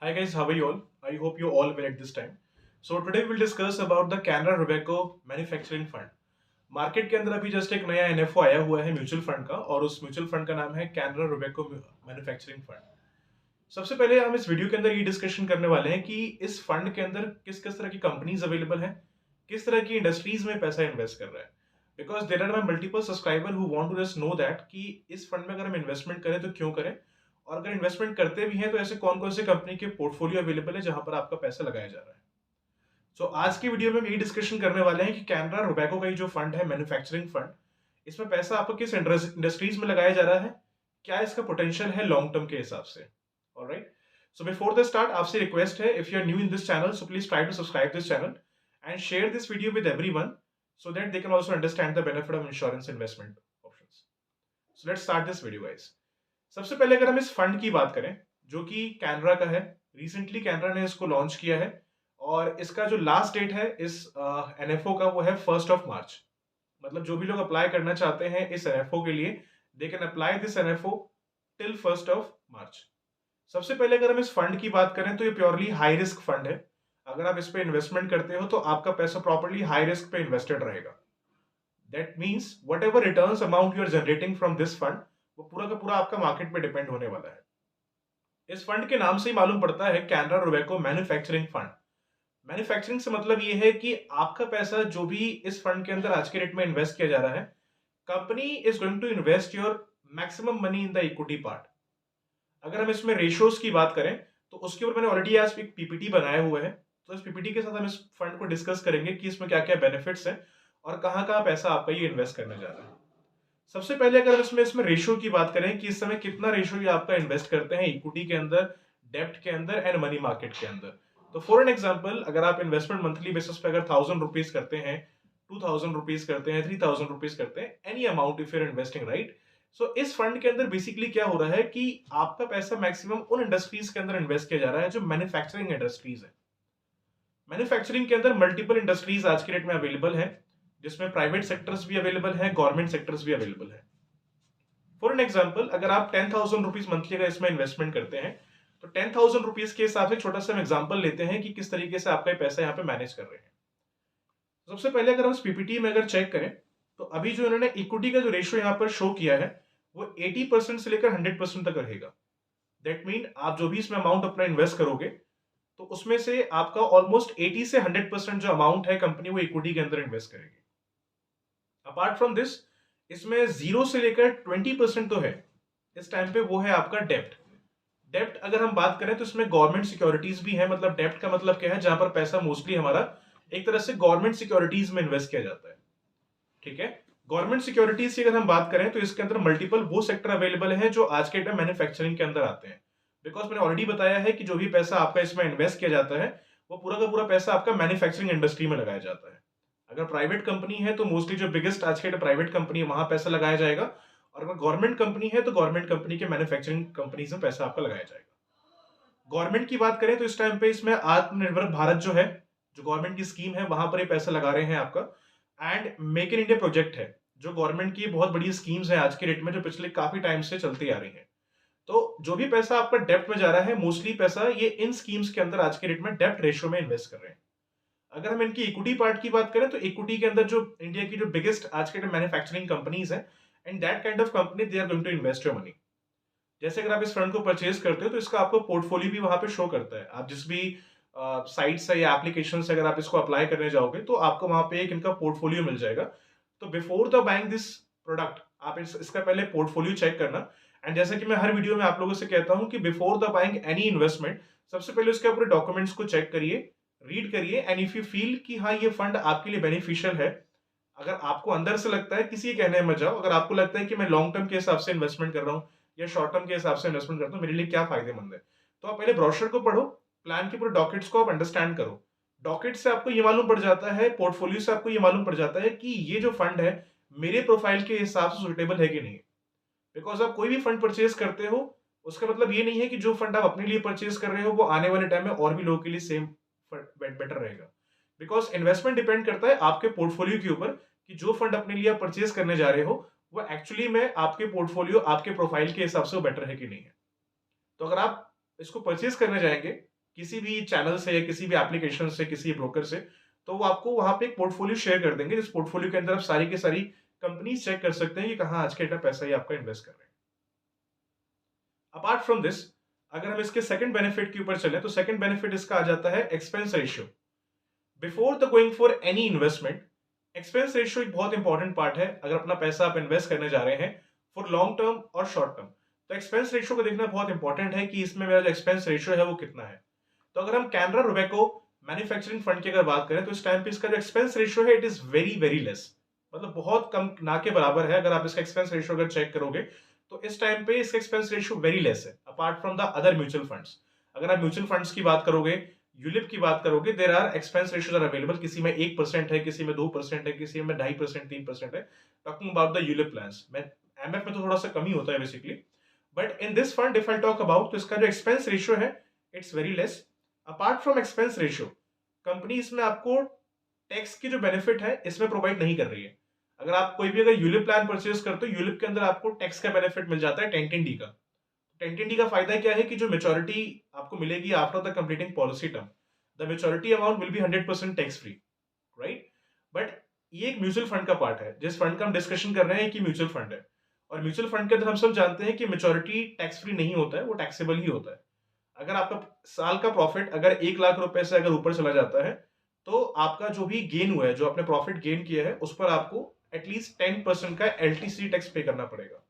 Hi guys, how are you all? I hope you all well at this time. So today we'll discuss about the Canara Robeco Manufacturing Fund. Market के अंदर अभी just एक नया NFO आया हुआ है mutual fund का और उस म्यूचुअल फंड का नाम है कैनरा रोबेको मैन्युफैक्चरिंग फंड। सबसे पहले हम इस वीडियो के अंदर ये डिस्कशन करने वाले हैं कि इस फंड के अंदर किस किस तरह की कंपनीज अवेलेबल हैं, किस तरह की इंडस्ट्रीज में पैसा इन्वेस्ट कर रहा है। Because there are my multiple subscriber who want to just know that कि इस फंड में अगर हम इन्वेस्टमेंट करें तो क्यों करें, और अगर इन्वेस्टमेंट करते भी हैं तो ऐसे कौन कौन से कंपनी के पोर्टफोलियो अवेलेबल है जहां पर आपका पैसा लगाया जा रहा है। आज की वीडियो में हम यही डिस्कशन करने वाले हैं कि कैनरा रोबैको का ये जो फंड है मैन्युफैक्चरिंग फंड, इसमें पैसा आपको किस इंडस्ट्रीज में लगाया जा रहा है, क्या इसका पोटेंशियल है लॉन्ग टर्म के हिसाब से। Alright, so before the start आपसे रिक्वेस्ट है, if you are new in this channel so please try to subscribe this channel and share this video with everyone so that they can also understand the benefit of insurance investment options. So let's start this video guys. सबसे पहले अगर हम इस fund की बात करें जो कि कैनरा का है, रिसेंटली कैनरा ने इसको लॉन्च किया है और इसका जो लास्ट डेट है इस एनएफओ का वो है 1 मार्च। मतलब जो भी लोग अप्लाई करना चाहते हैं इस एनएफओ के लिए, they can apply this NFO till 1 मार्च। सबसे पहले अगर हम इस फंड की बात करें तो ये प्योरली हाई रिस्क फंड है। अगर आप इस पे इन्वेस्टमेंट करते हो तो आपका पैसा प्रॉपर्ली हाई रिस्क पे इन्वेस्टेड रहेगा। That means whatever return amount you are generating from this fund वो पूरा का पूरा आपका मार्केट पे डिपेंड होने वाला है। इस फंड के नाम से ही मालूम पड़ता है Canara Robeco manufacturing fund. Manufacturing से मतलब ये है कि आपका पैसा जो भी इस फंड के अंदर आज के रेट में इन्वेस्ट किया जा रहा है, company is going to invest your maximum money in the equity part. अगर हम इसमें रेशियोज की बात करें तो उसके ऊपर मैंने ऑलरेडी आज एक पीपीटी बनाया हुआ है। तो इस पीपीटी के साथ हम इस फंड को डिस्कस करेंगे कि इसमें क्या क्या बेनिफिट्स हैं और कहाँ कहाँ पैसा आपका ये इन्वेस्ट करने जा रहा है। सबसे पहले अगर हम इसमें रेशियो की बात करें कि इस समय कितना रेशियो ये आपका इन्वेस्ट करते हैं इक्विटी के अंदर, डेप्ट के अंदर एंड मनी मार्केट के अंदर। तो फॉर एन एग्जाम्पल, अगर आप इन्वेस्टमेंट मंथली बेसिस पे अगर 1000 रुपीज करते हैं, 2000 रुपीज करते हैं, 3000 रुपीज करते हैं, any amount if your investing right. So इस फंड के अंदर बेसिकली क्या हो रहा है कि आपका पैसा मैक्सिमम उन इंडस्ट्रीज के अंदर इन्वेस्ट किया जा रहा है जो मैन्युफैक्चरिंग इंडस्ट्रीज है। मैन्युफैक्चरिंग के अंदर मल्टीपल इंडस्ट्रीज आज के डेट में अवेलेबल है, जिसमें प्राइवेट सेक्टर्स भी अवेलेबल है, गवर्नमेंट सेक्टर्स भी अवेलेबल है। फॉर एन एग्जाम्पल, अगर आप 10,000 रुपीज मंथली का इसमें इन्वेस्टमेंट करते हैं तो 10,000 रुपीज के हिसाब से छोटा सा हम एग्जाम्पल लेते हैं कि किस तरीके से आपका पैसा यहाँ पे मैनेज कर रहे हैं। सबसे पहले अगर हम इस पीपीटी में अगर चेक करें तो अभी जो इन्होंने इक्विटी का जो रेशियो यहाँ पर शो किया है वो 80% से लेकर 100% तक रहेगा। दैट मीन आप जो भी इसमें अमाउंट अपना इन्वेस्ट करोगे तो उसमें से आपका ऑलमोस्ट 80 से 100% जो अमाउंट है कंपनी वो इक्विटी के अंदर इन्वेस्ट करेगी। अपार्ट फ्रॉम दिस, इसमें 0 से लेकर 20% तो है इस टाइम पे, वो है आपका डेप्ट। डेप्ट अगर हम बात करें तो इसमें गवर्नमेंट सिक्योरिटीज भी है। मतलब डेप्ट का मतलब क्या है, जहां पर पैसा मोस्टली हमारा एक तरह से गवर्नमेंट सिक्योरिटीज में इन्वेस्ट किया जाता है। ठीक है, गवर्नमेंट सिक्योरिटीज की अगर हम बात करें तो इसके अंदर मल्टीपल वो सेक्टर अवेलेबल है जो आज के टाइम मैन्युफैक्चरिंग के अंदर आते हैं। बिकॉज मैंने ऑलरेडी बताया है कि जो भी पैसा आपका इसमें इन्वेस्ट किया जाता है वो पूरा का पूरा पैसा आपका मैन्युफैक्चरिंग इंडस्ट्री में लगाया जाता है। अगर प्राइवेट कंपनी है तो मोस्टली जो बिगेस्ट आज के प्राइवेट कंपनी है वहां पैसा लगाया जाएगा, और अगर गवर्नमेंट कंपनी है तो गवर्नमेंट कंपनी के मैन्युफैक्चरिंग कंपनीज में पैसा आपका लगाया जाएगा। गवर्नमेंट की बात करें तो इस टाइम पे इसमें आत्मनिर्भर भारत जो है, जो गवर्नमेंट की स्कीम है वहां पर ये पैसा लगा रहे हैं आपका। And make in India project है जो गवर्नमेंट की बहुत बड़ी स्कीम्स है आज के डेट में, जो पिछले काफी टाइम से चलती आ रही है। तो जो भी पैसा आपका डेप्ट में जा रहा है मोस्टली पैसा ये इन स्कीम्स के अंदर आज के डेट में डेप्ट रेशियो में इन्वेस्ट कर रहे हैं। अगर हम इनकी इक्विटी पार्ट की बात करें तो इक्विटी के अंदर जो इंडिया की जो बिगेस्ट आज के टाइम मैन्युफैक्चरिंग कंपनीज है, and that kind of company they are going to invest your money. जैसे अगर आप इस फंड को परचेज करते हो तो इसका आपको पोर्टफोलियो भी वहां पे शो करता है। आप जिस भी साइट से या एप्लीकेशन से अगर आप इसको अप्लाई करने जाओगे तो आपको वहां पे एक इनका पोर्टफोलियो मिल जाएगा। तो before the buying this product आप इसका पहले पोर्टफोलियो चेक करना। एंड जैसा कि मैं हर वीडियो में आप लोगों से कहता हूं कि before the buying any investment सबसे पहले उसके पूरे डॉक्यूमेंट्स को चेक करिए, रीड करिए, एंड इफ यू फील कि हाँ ये फंड आपके लिए बेनिफिशियल है, अगर आपको अंदर से लगता है, किसी के कहने में मत जाओ, अगर आपको लगता है कि मैं लॉन्ग टर्म के हिसाब से इन्वेस्टमेंट कर रहा हूँ या शॉर्ट टर्म के हिसाब से इन्वेस्टमेंट करता हूँ, मेरे लिए क्या फायदेमंद है, तो आप पहले ब्रोशर को पढ़ो, प्लान के पूरे डॉक्यूमेंट्स को आप अंडरस्टैंड करो। डॉक्यूमेंट से आपको ये मालूम पड़ जाता है, पोर्टफोलियो से आपको ये मालूम पड़ जाता है कि ये जो फंड है मेरे प्रोफाइल के हिसाब से सुटेबल है कि नहीं। बिकॉज आप कोई भी फंड परचेज करते हो उसका मतलब ये नहीं है कि जो फंड आप अपने लिए परचेज कर रहे हो वो आने वाले टाइम में और भी लोगों के लिए सेम बेटर रहेगा। बिकॉज इन्वेस्टमेंट डिपेंड करता है आपके पोर्टफोलियो के ऊपर कि जो फंड अपने लिए आप परचेज करने जा रहे हो वो एक्चुअली में आपके पोर्टफोलियो, आपके प्रोफाइल के हिसाब से बेटर है कि नहीं है। तो अगर आप इसको परचेज करने जाएंगे किसी भी चैनल से या किसी भी एप्लीकेशन से, किसी ब्रोकर से, तो वो आपको वहां पे एक पोर्टफोलियो शेयर कर देंगे, जिस पोर्टफोलियो के अंदर आप सारी की सारी कंपनीज चेक कर सकते हैं कि कहाँ आज के डेट में पैसा ही आपका इन्वेस्ट कर रहे हैं। अपार्ट फ्रॉम दिस, अगर हम इसके सेकंड बेनिफिट के ऊपर चले तो सेकंड बेनिफिट इसका आ जाता है expense ratio. Before the going for any investment, expense ratio एक बहुत इंपॉर्टेंट पार्ट है अगर अपना पैसा आप इन्वेस्ट करने जा रहे हैं फॉर लॉन्ग टर्म और शॉर्ट टर्म। तो एक्सपेंस रेशियो को देखना बहुत इंपॉर्टेंट है कि इसमें मेरा जो एक्सपेंस रेशियो है वो कितना है। तो अगर हम कैनरा रोबेको मैन्युफैक्चरिंग फंड की अगर बात करें तो इस टाइम पे इसका जो एक्सपेंस रेशियो है it is very very less, मतलब बहुत कम, ना के बराबर है। अगर आप इसका एक्सपेंस रेशियो अगर चेक करोगे तो इस टाइम पे इसका एक्सपेंस रेशियो वेरी लेस है apart from the other mutual funds. अगर आप म्यूचुअल फंड्स की बात करोगे, यूलिप की बात करोगे, there are expense ratios are available, किसी में 1% है, किसी में 2% है, किसी में 2.5%, 3% है। Talking about the ULIP plans में, एमएफ में तो थोड़ा सा कम ही होता है basically, but in this fund if I talk about, तो इसका जो एक्सपेंस रेशियो है it's very less. Apart from expense ratio, company इसमें आपको टैक्स की जो बेनिफिट है इसमें प्रोवाइड नहीं कर रही है। अगर आप कोई भी अगर यूलिप प्लान परचेज करते हो, यूलिप के अंदर आपको टैक्स का बेनिफिट मिल जाता है 1010D का। 1010D का फायदा क्या है कि जो मेच्योरिटी आपको मिलेगी after the completing policy term, the maturity amount will be 100% tax free, right. But ये एक म्यूचुअल फंड का पार्ट है, जिस फंड का हम डिस्कशन कर रहे हैं कि म्यूचुअल फंड है, और म्यूचुअल फंड के अंदर हम सब जानते हैं कि मेच्योरिटी टैक्स फ्री नहीं होता है, वो टैक्सेबल ही होता है। अगर आपका साल का प्रॉफिट अगर 1 लाख रुपए से अगर ऊपर चला जाता है, तो आपका जो भी गेन हुआ है, जो आपने प्रॉफिट गेन किया है, उस पर आपको एटलीस्ट 10% का एलटीसी टैक्स पे करना पड़ेगा।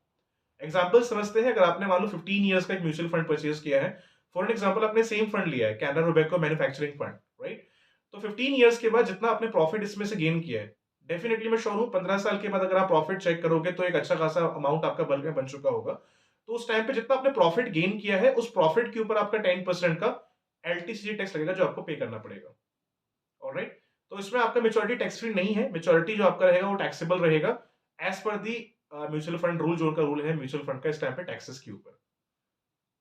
एग्जाम्पल समझते हैं, अगर आपने मान लो 15 ईयर्स का एक म्यूचुअल फंड परचेज किया है, फॉर एन एग्जाम्पल आपने सेम फंड लिया है Canara Robeco manufacturing fund, right. तो 15 ईयर्स के बाद जितना आपने प्रॉफिट इसमें से गेन किया है, डेफिनेटली मैं श्योर हूँ 15 साल के बाद अगर आप प्रॉफिट चेक करोगे तो एक अच्छा खासा अमाउंट आपका बल्क में बन चुका होगा। तो उस टाइम पे जितना आपने प्रॉफिट गेन किया है, उस प्रॉफिट के ऊपर आपका 10% का एलटीसी टैक्स लगेगा जो आपको पे करना पड़ेगा। ऑलराइट, तो इसमें आपका मेच्योरिटी टैक्स फ्री नहीं है, मेच्योरिटी जो आपका रहेगा वो टैक्सेबल रहेगा एज पर दी म्यूचुअल फंड रूल, जो उनका रूल है म्यूचुअल फंड का इस टाइम पे टैक्सेस के ऊपर।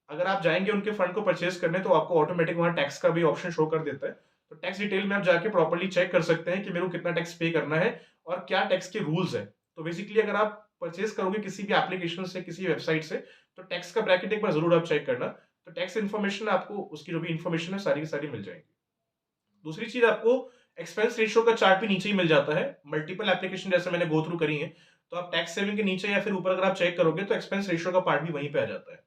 अगर आप जाएंगे उनके फंड को परचेज करने तो आपको ऑटोमेटिक वहां टैक्स का भी ऑप्शन शो कर देता है। तो टैक्स डिटेल में आप जाके प्रॉपर्ली चेक कर सकते हैं कि मेरे को कितना टैक्स पे करना है और क्या टैक्स के रूल्स है। तो बेसिकली अगर आप परचेज करोगे किसी भी एप्लीकेशन से, किसी वेबसाइट से, तो टैक्स का ब्रैकेट एक बार जरूर आप चेक करना। तो टैक्स इन्फॉर्मेशन आपको, उसकी जो भी इन्फॉर्मेशन है सारी की सारी मिल जाएगी। दूसरी चीज, आपको एक्सपेंस रेशियो का चार्ट भी नीचे ही मिल जाता है। मल्टीपल एप्लीकेशन जैसे मैंने गो थ्रू करी है, तो आप टैक्स सेविंग के नीचे या फिर ऊपर अगर आप चेक करोगे तो एक्सपेंस रेशियो का पार्ट भी वहीं पे आ जाता है।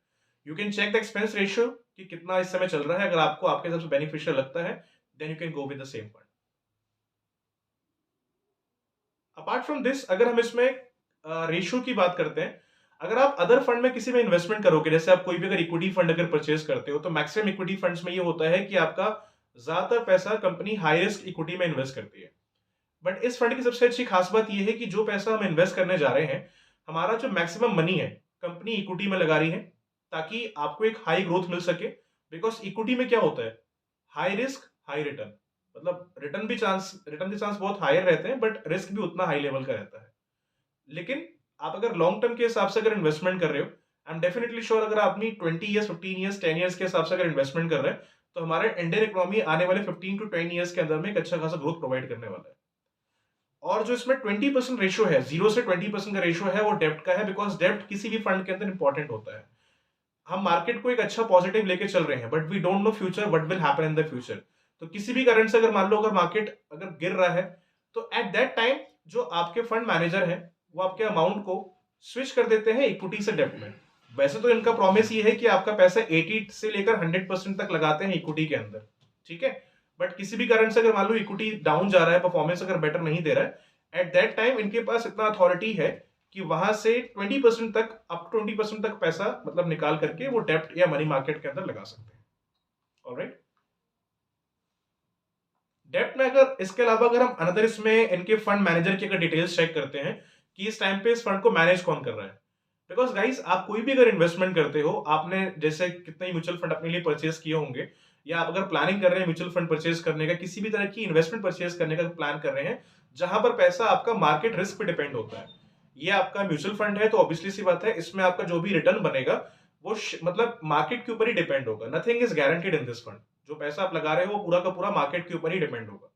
You can check the expense ratio कि कितना इस समय चल रहा है। अगर आपको आपके हिसाब से बेनिफिशियल लगता है then you can go with the same fund. Apart from this, अगर हम इसमें रेशियो की बात करते हैं, अगर आप अदर फंड में किसी में इन्वेस्टमेंट करोगे, जैसे आप कोई भी अगर इक्विटी फंड अगर परचेज करते हो, तो मैक्सिमम इक्विटी फंड्स में ये होता है कि आपका ज्यादातर पैसा कंपनी हाई रिस्क इक्विटी में इन्वेस्ट करती है। बट इस फंड की सबसे अच्छी खास बात यह है कि जो पैसा हम इन्वेस्ट करने जा रहे हैं, हमारा जो मैक्सिमम मनी है कंपनी इक्विटी में लगा रही है, ताकि आपको एक हाई ग्रोथ मिल सके। बिकॉज इक्विटी में क्या होता है, हाई रिस्क हाई रिटर्न, मतलब रिटर्न के चांस बहुत हायर रहते हैं, बट रिस्क भी उतना हाई लेवल का रहता है। लेकिन आप अगर लॉन्ग टर्म के हिसाब से अगर इन्वेस्टमेंट कर रहे हो, आई एम डेफिनेटली श्योर, अगर आपने 20 ईयर्स, 15 ईयर्स, 10 ईयर्स के हिसाब से अगर इन्वेस्टमेंट कर रहे हैं, तो हमारे इंडियन इकोनॉमी आने वाले 15 to 10 ईयर्स के अंदर में एक अच्छा खासा ग्रोथ प्रोवाइड करने वाला है। और जो इसमें 20% रेशियो है, 0 से 20% का रेशियो है, वो डेप्ट का है। बिकॉज डेप्ट किसी भी फंड के अंदर इंपॉर्टेंट होता है। हम मार्केट को एक अच्छा पॉजिटिव लेके चल रहे हैं, but we don't know future what will happen in the future. तो किसी भी कारण से अगर मान लो अगर मार्केट अगर गिर रहा है, तो एट दैट टाइम जो आपके फंड मैनेजर है वो आपके अमाउंट को स्विच कर देते हैं इक्विटी से डेप्ट में। वैसे तो इनका प्रॉमिस ये है कि आपका पैसा 80 से लेकर 100% तक लगाते हैं इक्विटी के अंदर, ठीक है। बट किसी भी कारण से अगर मान लो इक्विटी डाउन जा रहा है, परफॉर्मेंस अगर बेटर नहीं दे रहा है, एट दैट टाइम इनके पास इतना अथॉरिटी है कि वहां से 20% तक, अप टू 20% तक पैसा मतलब निकाल करके वो डेप्ट या मनी मार्केट के अंदर लगा सकते हैं। ऑलराइट, डेप्ट में अगर इसके अलावा अगर हम अनदर इसमें इनके फंड मैनेजर की अगर डिटेल्स चेक करते हैं कि इस टाइम पे इस फंड को मैनेज कौन कर रहा है। बिकॉज गाइस, आप कोई भी अगर इन्वेस्टमेंट करते हो, आपने जैसे कितने ही म्यूचुअल फंड अपने लिए परचेज किए होंगे, या आप अगर प्लानिंग कर रहे हैं म्यूचुअल फंड परचेज करने का, किसी भी तरह की इन्वेस्टमेंट परचेज करने का प्लान कर रहे हैं जहां पर पैसा आपका मार्केट रिस्क पे डिपेंड होता है। ये आपका म्यूचुअल फंड है तो ऑब्वियसली सी बात है, इसमें आपका जो भी रिटर्न बनेगा वो मतलब मार्केट के ऊपर ही डिपेंड होगा। Nothing is guaranteed in this fund. जो पैसा आप लगा रहे हो वो पूरा का पूरा मार्केट के ऊपर ही डिपेंड होगा।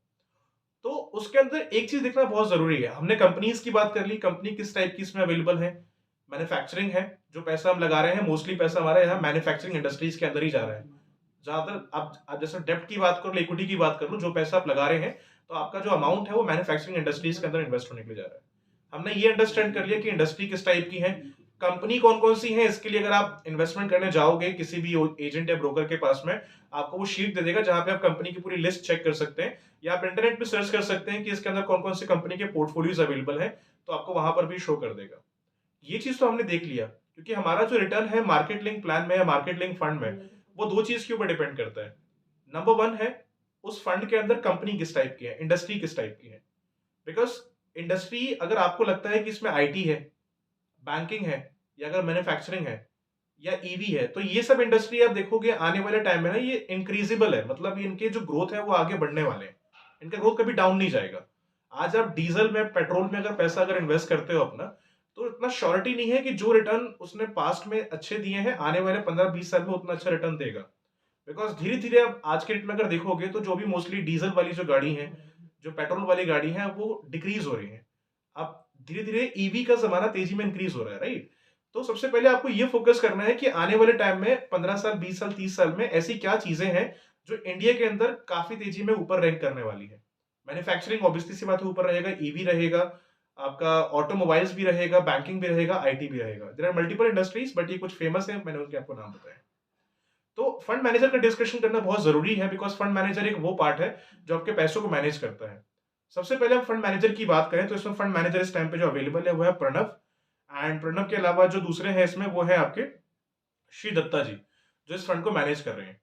तो उसके अंदर एक चीज देखना बहुत जरूरी है। हमने कंपनीज की बात कर ली, कंपनी किस टाइप की इसमें अवेलेबल है, मैन्युफैक्चरिंग है जो पैसा हम लगा रहे हैं मोस्टली पैसा हमारा यहाँ मैन्युफैक्चरिंग इंडस्ट्रीज के अंदर ही जा रहा है। ज्यादातर आप जैसे डेप्ट की बात करो, इक्विटी की बात कर लो, जो पैसा आप लगा रहे हैं तो आपका जो अमाउंट है वो मैन्युफैक्चरिंग इंडस्ट्रीज के अंदर इन्वेस्ट होने के लिए जा रहा है। हमने ये अंडरस्टैंड कर लिया कि इंडस्ट्री किस टाइप की है, कंपनी कौन कौन सी है। इसके लिए अगर आप इन्वेस्टमेंट करने जाओगे किसी भी एजेंट या ब्रोकर के पास में, आपको वो शीट दे देगा जहां पे आप कंपनी की पूरी लिस्ट चेक कर सकते हैं, या आप इंटरनेट पे सर्च कर सकते हैं कि इसके अंदर कौन कौन सी कंपनी के पोर्टफोलियोज अवेलेबल है, तो आपको वहां पर भी शो कर देगा। ये चीज तो हमने देख लिया, क्योंकि हमारा जो रिटर्न है मार्केट लिंक प्लान में या मार्केट लिंक फंड में, वो दो चीज के ऊपर डिपेंड करता है। नंबर वन है उस फंड के अंदर कंपनी किस टाइप की है, इंडस्ट्री किस टाइप की है। बिकॉज इंडस्ट्री अगर आपको लगता है कि इसमें आईटी है, बैंकिंग है, या अगर मैन्युफैक्चरिंग है या ईवी है, तो ये सब इंडस्ट्री आप देखोगे आने वाले टाइम में ना ये इंक्रीजिबल है, मतलब इनके जो ग्रोथ है वो आगे बढ़ने वाले हैं, इनका ग्रोथ कभी डाउन नहीं जाएगा। आज आप डीजल में पेट्रोल में अगर पैसा अगर इन्वेस्ट करते हो अपना, तो इतना श्योरिटी नहीं है कि जो रिटर्न उसने पास्ट में अच्छे दिए हैं आने वाले 15-20 साल में उतना अच्छा रिटर्न देगा। बिकॉज धीरे धीरे अब आज के डेट में अगर देखोगे तो जो भी मोस्टली डीजल वाली जो गाड़ी है, जो पेट्रोल वाली गाड़ी है, वो डिक्रीज हो रही है। अब धीरे धीरे ईवी का जमाना तेजी में इंक्रीज हो रहा है, राइट। तो सबसे पहले आपको ये फोकस करना है कि आने वाले टाइम में 15 साल 20 साल 30 साल में ऐसी क्या चीजें हैं जो इंडिया के अंदर काफी तेजी में ऊपर रैंक करने वाली है। मैन्युफैक्चरिंग ऑब्वियसली सी बात है ऊपर रहेगा, ईवी रहेगा, आपका ऑटोमोबाइल्स भी रहेगा, बैंकिंग भी रहेगा, आईटी भी रहेगा। There are multiple industries, but ये कुछ फेमस है, मैंने उनके आपको नाम बताया। तो फंड मैनेजर का डिस्कशन करना बहुत जरूरी है, बिकॉज फंड मैनेजर एक वो पार्ट है जो आपके पैसों को मैनेज करता है। सबसे पहले हम फंड मैनेजर की बात करें तो इसमें फंड मैनेजर इस टाइम पे जो अवेलेबल है वो है प्रणव। एंड प्रणव के अलावा जो दूसरे हैं इसमें वो है आपके श्री दत्ता जी, जो इस फंड को मैनेज कर रहे हैं।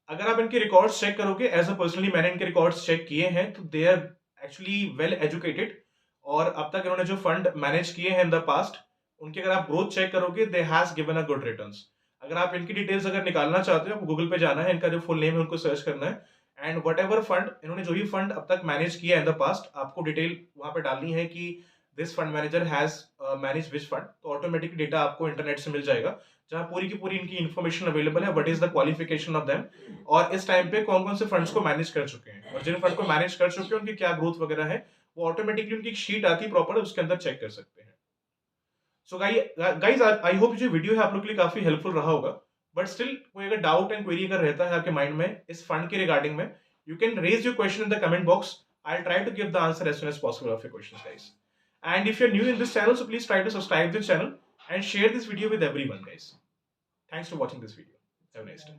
अगर आप इनके रिकॉर्ड्स चेक करोगे, एज अ पर्सनली मैंने इनके रिकॉर्ड्स चेक किए हैं, तो they are actually well educated, और अब तक इन्होंने जो फंड मैनेज किए हैं इन द पास्ट, उनके अगर आप ग्रोथ चेक करोगे, they has given a good returns. अगर आप इनकी डिटेल्स अगर निकालना चाहते हो, आपको गूगल पे जाना है, इनका जो फुल नेम है उनको सर्च करना है, एंड वट एवर फंड इन्होंने जो भी फंड अब तक मैनेज किया इन द पास्ट, आपको डिटेल वहां पे डालनी है कि this fund manager has manage which fund, तो ऑटोमेटिक डेटा आपको इंटरनेट से मिल जाएगा, जहां पूरी की पूरी इनकी इन्फॉर्मेशन अवेलेबल है, what is the qualification of them, और इस टाइम पे कौन कौन से फंड्स को मैनेज कर चुके हैं, और जिन फंड को मैनेज कर चुके हैं उनकी क्या ग्रोथ वगैरह है, वो ऑटोमेटिकली उनकी एक शीट आती है प्रॉपर, उसके अंदर चेक कर सकते हैं। सो गाइस आई होप जो वीडियो है आप लोग के लिए काफी हेल्पफुल रहा होगा, बट स्टिल कोई अगर डाउट एंड क्वेरी अगर रहता है आपके माइंड में इस फंड के रिगार्डिंग में, you can raise your question in the comment box. I try to give the answer as soon as possible of your questions guys. And if you are new in this channel, so please try to subscribe this channel and share this video with everyone guys. Thanks for watching this video. Have a nice day.